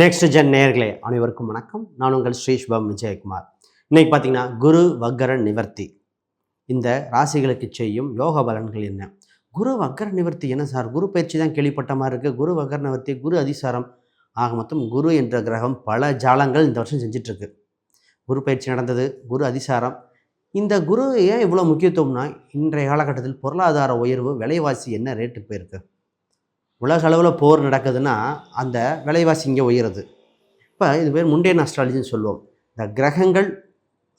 Next gen நேயர்களே அனைவருக்கும் வணக்கம். நான் உங்கள் ஸ்ரீஷ்பம் விஜயகுமார். இன்னைக்கு பார்த்தீங்கன்னா குரு வக்கர நிவர்த்தி இந்த ராசிகளுக்கு செய்யும் யோக பலன்கள் என்ன? குரு வக்கர நிவர்த்தி என்ன சார்? குரு பயிற்சி தான் கேள்விப்பட்ட மாதிரி இருக்குது. குரு வக்கர நிவர்த்தி, குரு அதிசாரம், ஆக மொத்தம் குரு என்ற கிரகம் பல ஜாலங்கள் இந்த வருஷம் செஞ்சிட்ருக்கு. குரு பயிற்சி நடந்தது, குரு அதிசாரம். இந்த குரு ஏன் இவ்வளோ முக்கியத்துவம்னா, இன்றைய காலகட்டத்தில் பொருளாதார உயர்வு, விலைவாசி என்ன ரேட்டுக்கு போயிருக்கு? உலக அளவில் போர் நடக்குதுன்னா அந்த விலைவாசி இங்கே உயருது. இப்போ இது பேர் முண்டேன் அஸ்ட்ராலஜின்னு சொல்லுவோம். இந்த கிரகங்கள்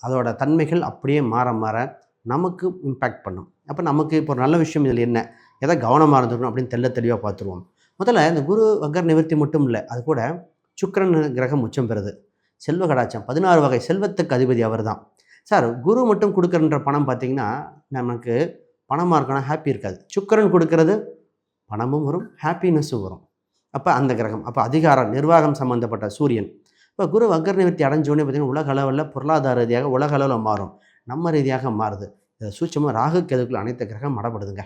அதோட தன்மைகள் அப்படியே மாற மாற நமக்கு இம்பேக்ட் பண்ணும். அப்போ நமக்கு இப்போ ஒரு நல்ல விஷயம் இதில் என்ன, எதை கவனமாக இருந்துக்கணும் அப்படின்னு தெளிவாக பார்த்துருவோம். முதல்ல இந்த குரு வக்கர நிவர்த்தி மட்டும் இல்லை, அது கூட சுக்கிரன் கிரகம் உச்சம் பெறுது. செல்வ கடாச்சம், 16 வகை செல்வத்துக்கு அதிபதி அவர் தான். சார், குரு மட்டும் கொடுக்குறன்ற பணம் பார்த்திங்கன்னா நமக்கு பணமாக இருக்கணும், ஹாப்பி இருக்காது. சுக்கிரன் கொடுக்கறது பணமும் வரும், ஹாப்பினஸும் வரும். அப்போ அந்த கிரகம், அப்போ அதிகாரம், நிர்வாகம் சம்மந்தப்பட்ட சூரியன். இப்போ குரு வக்கர நிவர்த்தி அடைஞ்சோடனே பார்த்திங்கன்னா உலக அளவில் பொருளாதார ரீதியாக உலக அளவில் மாறும், நம்ம ரீதியாக மாறுது. இதை சூட்சமாக ராகு கேதுக்குள்ள அனைத்து கிரகம் மடப்படுதுங்க.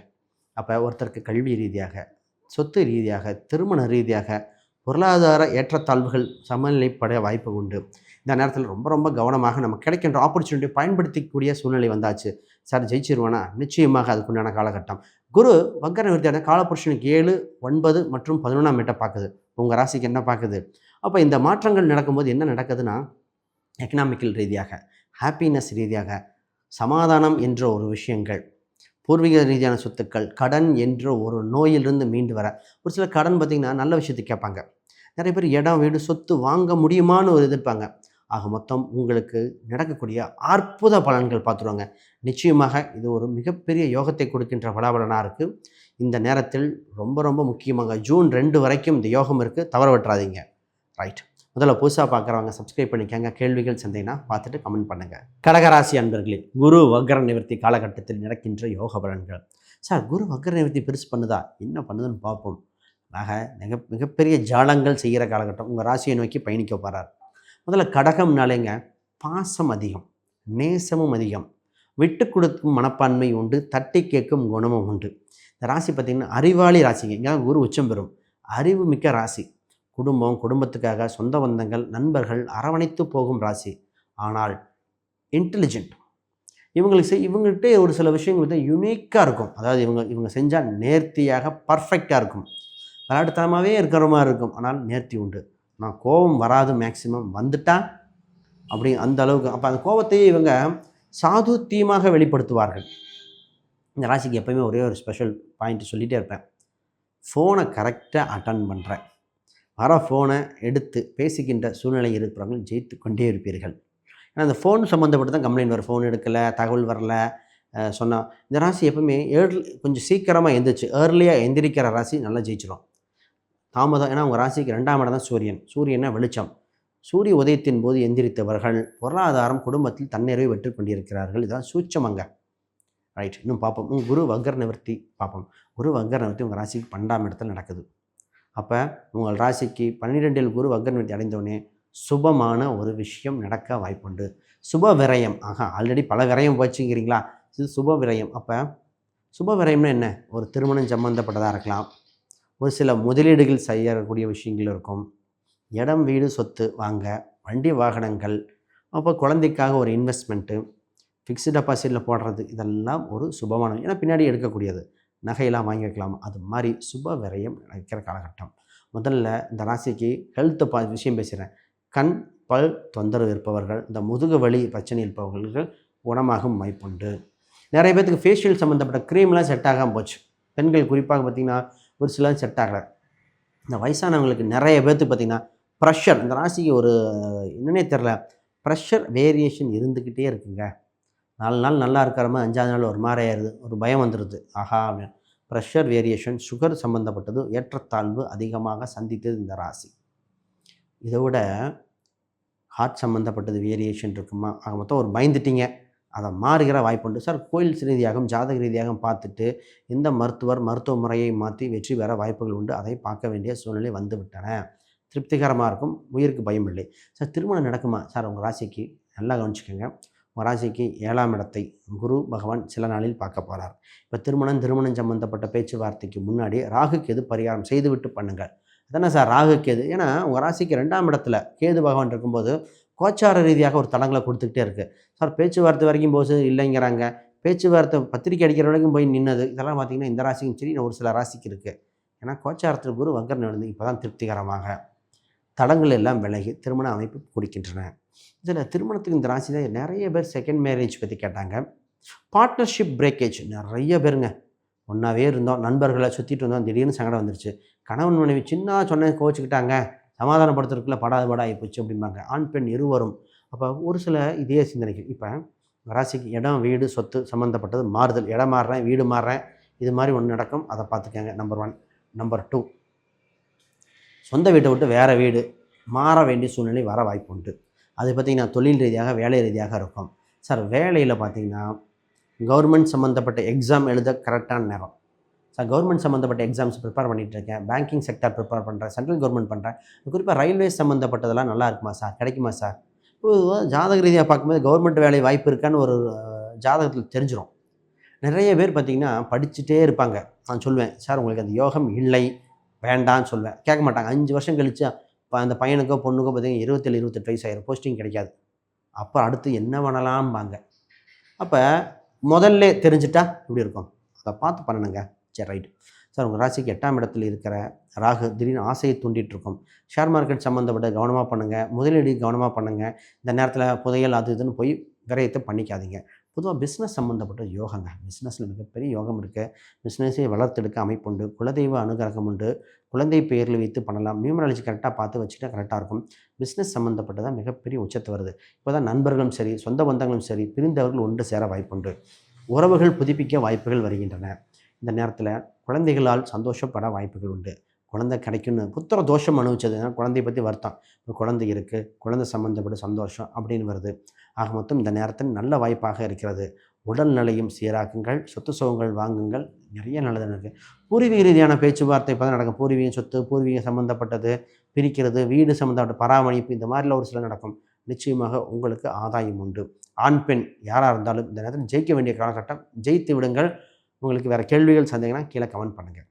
அப்போ ஒருத்தருக்கு கல்வி ரீதியாக, சொத்து ரீதியாக, திருமண ரீதியாக பொருளாதார ஏற்றத்தாழ்வுகள் சமநிலைப்பட வாய்ப்பு உண்டு. இந்த நேரத்தில் ரொம்ப ரொம்ப கவனமாக நம்ம கிடைக்கின்ற ஆப்பர்ச்சுனிட்டி பயன்படுத்திக்கூடிய சூழ்நிலை வந்தாச்சு. சார் ஜெயிச்சிருவானா? நிச்சயமாக அதுக்குண்டான காலகட்டம். குரு வக்கர நிவர்த்தியான காலபுருஷனுக்கு 7, 9 மற்றும் 11ஆம் இடத்தை பார்க்குது. உங்கள் ராசிக்கு என்ன பார்க்குது? அப்போ இந்த மாற்றங்கள் நடக்கும்போது என்ன நடக்குதுன்னா, எக்கனாமிக்கல் ரீதியாக, ஹாப்பினஸ் ரீதியாக, சமாதானம் என்ற ஒரு விஷயங்கள், பூர்வீக ரீதியான சொத்துக்கள், கடன் என்ற ஒரு நோயிலிருந்து மீண்டு வர. ஒரு சில கடன் பார்த்திங்கன்னா நல்ல விஷயத்துக்கு கேட்பாங்க. நிறைய பேர் இடம், வீடு, சொத்து வாங்க முடியுமான்னு ஒரு எதிர்ப்பாங்க. ஆக மொத்தம் உங்களுக்கு நடக்கக்கூடிய அற்புத பலன்கள் பார்த்துருவாங்க. நிச்சயமாக இது ஒரு மிகப்பெரிய யோகத்தை கொடுக்கின்ற பலாபலனாக இருக்குது. இந்த நேரத்தில் ரொம்ப ரொம்ப முக்கியமாக ஜூன் 2 வரைக்கும் இந்த யோகம் இருக்குது, தவற விட்டுறாதீங்க. ரைட், முதல்ல புதுசாக பார்க்குறவங்க சப்ஸ்கிரைப் பண்ணிக்கங்க. கேள்விகள் சந்தேகம்னா பார்த்துட்டு கமெண்ட் பண்ணுங்கள். கடகராசி அன்பர்களே, குரு வக்கர நிவர்த்தி காலகட்டத்தில் நடக்கின்ற யோக பலன்கள். சார், குரு வக்கர நிவர்த்தி பெருசு பண்ணுதா? என்ன பண்ணுதுன்னு பார்ப்போம். ஆக மிகப்பெரிய ஜாலங்கள் செய்கிற காலகட்டம். உங்கள் ராசியை நோக்கி பயணிக்க போகிறார். முதல்ல கடகம்னாலேங்க பாசம் அதிகம், நேசமும் அதிகம், விட்டு கொடுக்கும் மனப்பான்மை உண்டு, தட்டி கேட்கும் குணமும் உண்டு. இந்த ராசி பார்த்திங்கன்னா அறிவாளி ராசிங்க. இங்கே குரு உச்சம் பெறும். அறிவு மிக்க ராசி. குடும்பம், குடும்பத்துக்காக சொந்த பந்தங்கள், நண்பர்கள் அரவணைத்து போகும் ராசி. ஆனால் இன்டெலிஜென்ட். இவங்ககிட்ட ஒரு சில விஷயங்கள் வந்து யூனிக்காக இருக்கும். அதாவது இவங்க செஞ்சால் நேர்த்தியாக பர்ஃபெக்டாக இருக்கும். விளையாட்டுத்தனமாகவே இருக்கிற மாதிரி இருக்கும், ஆனால் நேர்த்தி உண்டு. நான் கோபம் வராது, மேக்சிமம் வந்துட்டால் அப்படி அந்த அளவுக்கு. அப்போ அந்த கோபத்தையே இவங்க சாதுத்தியமாக வெளிப்படுத்துவார்கள். இந்த ராசிக்கு எப்போயுமே ஒரே ஒரு ஸ்பெஷல் பாயிண்ட் சொல்லிகிட்டே இருப்பேன். ஃபோனை கரெக்டாக அட்டன் பண்ணுறேன், வர ஃபோனை எடுத்து பேசிக்கின்ற சூழ்நிலை இருக்கிறவங்க ஜெயித்து கொண்டே இருப்பீர்கள். ஏன்னா அந்த ஃபோன் சம்மந்தப்பட்டு தான் கம்ப்ளைண்ட் வரும். ஃபோன் எடுக்கலை, தகவல் வரல சொன்னால். இந்த ராசி எப்பவுமே கொஞ்சம் சீக்கிரமாக எந்திரிச்சு ஏர்லியாக எந்திரிக்கிற ராசி நல்லா ஜெயிச்சிடும். தாமதம், ஏன்னா உங்கள் ராசிக்கு 2ஆம் இடம் தான் சூரியன். சூரியனை வெளிச்சம். சூரிய உதயத்தின் போது எந்திரித்தவர்கள் பொருளாதாரம், குடும்பத்தில் தன்னிறைவை வெற்றி கொண்டிருக்கிறார்கள். இதுதான் சூட்சமங்க. ரைட், இன்னும் பார்ப்போம். குரு வக்கர நிவர்த்தி பார்ப்போம். குரு வக்கர நிவர்த்தி உங்கள் ராசிக்கு 12ஆம் இடத்தில் நடக்குது. அப்போ உங்கள் ராசிக்கு 12இல் குரு வக்கர நிவர்த்தி அடைந்தோடனே சுபமான ஒரு விஷயம் நடக்க வாய்ப்புண்டு. சுப விரயம். ஆல்ரெடி பல விரயம் போச்சுங்கிறீங்களா? இது சுப விரயம். அப்போ சுப விரயம்னா என்ன? ஒரு திருமணம் சம்மந்தப்பட்டதாக இருக்கலாம், ஒரு சில முதலீடுகள் செய்யக்கூடிய விஷயங்கள் இருக்கும், இடம், வீடு, சொத்து வாங்க, வண்டி வாகனங்கள், அப்போ குழந்தைக்காக ஒரு இன்வெஸ்ட்மெண்ட்டு, ஃபிக்ஸ்டு டெபாசிட்டில் போடுறது, இதெல்லாம் ஒரு சுபமான, ஏன்னா பின்னாடி எடுக்கக்கூடியது, நகையெல்லாம் வாங்கி வைக்கலாம். அது மாதிரி சுப விரயம் நடக்கிற காலகட்டம். முதல்ல இந்த ராசிக்கு ஹெல்த் விஷயம் பேசுகிறேன். கண், பல் தொந்தரவு இருப்பவர்கள், இந்த முதுகு வலி பிரச்சனை இருப்பவர்கள் குணமாகும் வாய்ப்புண்டு. நிறைய பேர்த்துக்கு ஃபேஷியல் சம்மந்தப்பட்ட க்ரீம்லாம் செட் ஆகாமல் போச்சு. பெண்கள் குறிப்பாக பார்த்திங்கன்னா ஒரு சிலர் செட் ஆகலை. இந்த வயசானவங்களுக்கு நிறைய பேர்த்துக்கு பார்த்திங்கன்னா ப்ரெஷர், இந்த ராசிக்கு ஒரு என்னன்னே தெரில, ப்ரெஷர் வேரியேஷன் இருந்துக்கிட்டே இருக்குங்க. 4 நாள் நல்லா இருக்கிற மாதிரி 5ஆவது நாள் ஒரு மாதிரி ஆயிடுது, ஒரு பயம் வந்துடுது. அப்படின்னு ப்ரெஷர் வேரியேஷன், சுகர் சம்மந்தப்பட்டது, ஏற்றத்தாழ்வு அதிகமாக சந்தித்தது இந்த ராசி. இதை விட ஹார்ட் சம்மந்தப்பட்டது வேரியேஷன் இருக்குமா? ஆக மொத்தம் ஒரு பயந்துட்டீங்க, அதை மாறுகிற வாய்ப்புண்டு. சார், கோயில் ரீதியாகவும் ஜாதக ரீதியாகவும் பார்த்துட்டு இந்த மருத்துவ முறையை மாற்றி வெற்றி பெற வாய்ப்புகள் உண்டு. அதை பார்க்க வேண்டிய சூழ்நிலை வந்து விட்டன. திருப்திகரமாக இருக்கும், உயிருக்கு பயம் இல்லை. சார், திருமணம் நடக்குமா? சார், உங்கள் ராசிக்கு நல்லா கவனிச்சுக்கோங்க. உங்கள் ராசிக்கு 7ஆம் இடத்தை குரு பகவான் சில நாளில் பார்க்க போகிறார். இப்போ திருமணம் சம்மந்தப்பட்ட பேச்சுவார்த்தைக்கு முன்னாடி ராகுக்கு எது பரிகாரம் செய்துவிட்டு பண்ணுங்கள். அதானே சார் ராகு கேது. ஏன்னா உங்கள் ராசிக்கு 2ஆம் இடத்துல கேது பகவான் இருக்கும்போது கோச்சார ரீதியாக ஒரு தடங்களை கொடுத்துக்கிட்டே இருக்குது. சார் பேச்சுவார்த்தை வரைக்கும் போது இல்லைங்கிறாங்க. பேச்சுவார்த்தை பத்திரிக்கை அடிக்கிற வரைக்கும் போய் நின்னது. இதெல்லாம் பார்த்தீங்கன்னா இந்த ராசிக்கும் சரி ஒரு சில ராசிக்கு இருக்குது. ஏன்னா கோச்சாரத்தில் குரு வக்கரம் நடந்து இப்போ தான் திருப்திகரமாக தடங்கள் எல்லாம் விலகி திருமண அமைப்பு கொடுக்கின்றன. இதில் திருமணத்துக்கு இந்த ராசியில் நிறைய பேர் செகண்ட் மேரேஜ் பற்றி கேட்டாங்க. பார்ட்னர்ஷிப் பிரேக்கேஜ் நிறைய பேருங்க. ஒன்றாவே இருந்தோம், நண்பர்களை சுற்றிட்டு இருந்தோம், திடீர்னு சங்கடம் வந்துருச்சு. கணவன் மனைவி சின்ன சொன்ன கோச்சிக்கிட்டாங்க, சமாதானப்படுத்துறதுக்குள்ள படாத பாடாகி போச்சு அப்படிம்பாங்க. ஆண் பெண் இருவரும். அப்போ ஒரு சில இதே சிந்தனைகள். இப்போ ராசிக்கு இடம் வீடு சொத்து சம்மந்தப்பட்டது மாறுதல். இடம் மாறுறேன், வீடு மாறுறேன், இது மாதிரி ஒன்று நடக்கும். அதை பார்த்துக்கங்க. நம்பர் 1. நம்பர் 2, சொந்த வீட்டை விட்டு வேறு வீடு மாற வேண்டிய சூழ்நிலை வர வாய்ப்பு உண்டு. அது பார்த்திங்கன்னா தொழில் ரீதியாக வேலை ரீதியாக இருக்கும். சார் வேலையில் பார்த்திங்கன்னா கவர்மெண்ட் சம்மந்தப்பட்ட எக்ஸாம் எழுத கரெக்டான நேரம். சார் கவர்மெண்ட் சம்மந்தப்பட்ட எக்ஸாம்ஸ் ப்ரிப்பேர் பண்ணிகிட்ருக்கேன், பேங்கிங் செக்டர் ப்ரிப்பேர் பண்ணுறேன், சென்ட்ரல் கவர்மெண்ட் பண்ணுறேன். குறிப்பாக ரயில்வேஸ் சம்மந்தப்பட்டதெல்லாம் நல்லா இருக்குமா சார், கிடைக்குமா சார்? பொதுவாக ஜாதக ரீதியாக பார்க்கும்போது கவர்மெண்ட் வேலை வாய்ப்பு இருக்கான்னு ஒரு ஜாதகத்தில் தெரிஞ்சிடும். நிறைய பேர் பார்த்திங்கன்னா படிச்சுட்டே இருப்பாங்க. நான் சொல்லுவேன், சார் உங்களுக்கு அந்த யோகம் இல்லை வேண்டான்னு சொல்லுவேன். கேட்க மாட்டாங்க. 5 வருஷம் கழிச்சு அந்த பையனுக்கோ பொண்ணுக்கோ பார்த்திங்கன்னா 27 28 வயசு ஆயிரும், போஸ்டிங் கிடைக்காது. அப்போ அடுத்து என்ன பண்ணலாம்பாங்க. அப்போ முதல்ல தெரிஞ்சுட்டா இப்படி இருக்கும். அதை பார்த்து பண்ணணுங்க. சரி ரைட்டு. சார் உங்கள் ராசிக்கு 8ஆம் இடத்துல இருக்கிற ராகு திடீர்னு ஆசையை தூண்டிகிட்ருக்கும். ஷேர் மார்க்கெட் சம்மந்தப்பட்ட கவனமாக பண்ணுங்கள், முதலீடு கவனமாக பண்ணுங்கள். இந்த நேரத்தில் புதையல் அது இதுன்னு போய் விரயத்தை பண்ணிக்காதீங்க. பொதுவாக பிஸ்னஸ் சம்மந்தப்பட்ட யோகங்க. பிஸ்னஸில் மிகப்பெரிய யோகம் இருக்குது. பிஸ்னஸை வளர்த்தெடுக்க அமைப்புண்டு, குலதெய்வ அனுகிரகம் உண்டு. குழந்தை பெயரில் வைத்து பண்ணலாம். நியூமராலஜி கரெக்டாக பார்த்து வச்சுட்டா கரெக்டாக இருக்கும். பிஸ்னஸ் சம்மந்தப்பட்டதான் மிகப்பெரிய உச்சத்தை வருது. இப்போ தான் நண்பர்களும் சரி சொந்த பந்தங்களும் சரி பிரிந்தவர்கள் ஒன்று சேர வாய்ப்புண்டு. உறவுகள் புதுப்பிக்க வாய்ப்புகள் வருகின்றன. இந்த நேரத்தில் குழந்தைகளால் சந்தோஷப்பட வாய்ப்புகள் உண்டு. குழந்தை கிடைக்குன்னு புத்திர தோஷம் அனுபவிச்சதுன்னா குழந்தைய பற்றி வருத்தம். இப்போ குழந்தை இருக்குது, குழந்தை சம்மந்தப்பட்ட சந்தோஷம் அப்படின்னு வருது. ஆக மொத்தம் இந்த நேரத்தில் நல்ல வாய்ப்பாக இருக்கிறது. உடல் நிலையும் சீராக்குங்கள், சொத்து சுகங்கள் வாங்குங்கள், நிறைய நல்லது இருக்குது. பூர்வீக ரீதியான பேச்சுவார்த்தை இப்போ தான் நடக்கும். பூர்வீக சொத்து, பூர்வீக சம்மந்தப்பட்டது பிரிக்கிறது, வீடு சம்மந்தப்பட்ட பராமரிப்பு, இந்த மாதிரிலாம் ஒரு சில நடக்கும். நிச்சயமாக உங்களுக்கு ஆதாயம் உண்டு. ஆண் பெண் யாராக இருந்தாலும் இந்த நேரத்தில் ஜெயிக்க வேண்டிய காலகட்டம். ஜெயித்து விடுங்கள். உங்களுக்கு வேறு கேள்விகள் சந்தேகம்னா கீழே கமெண்ட் பண்ணுங்கள்.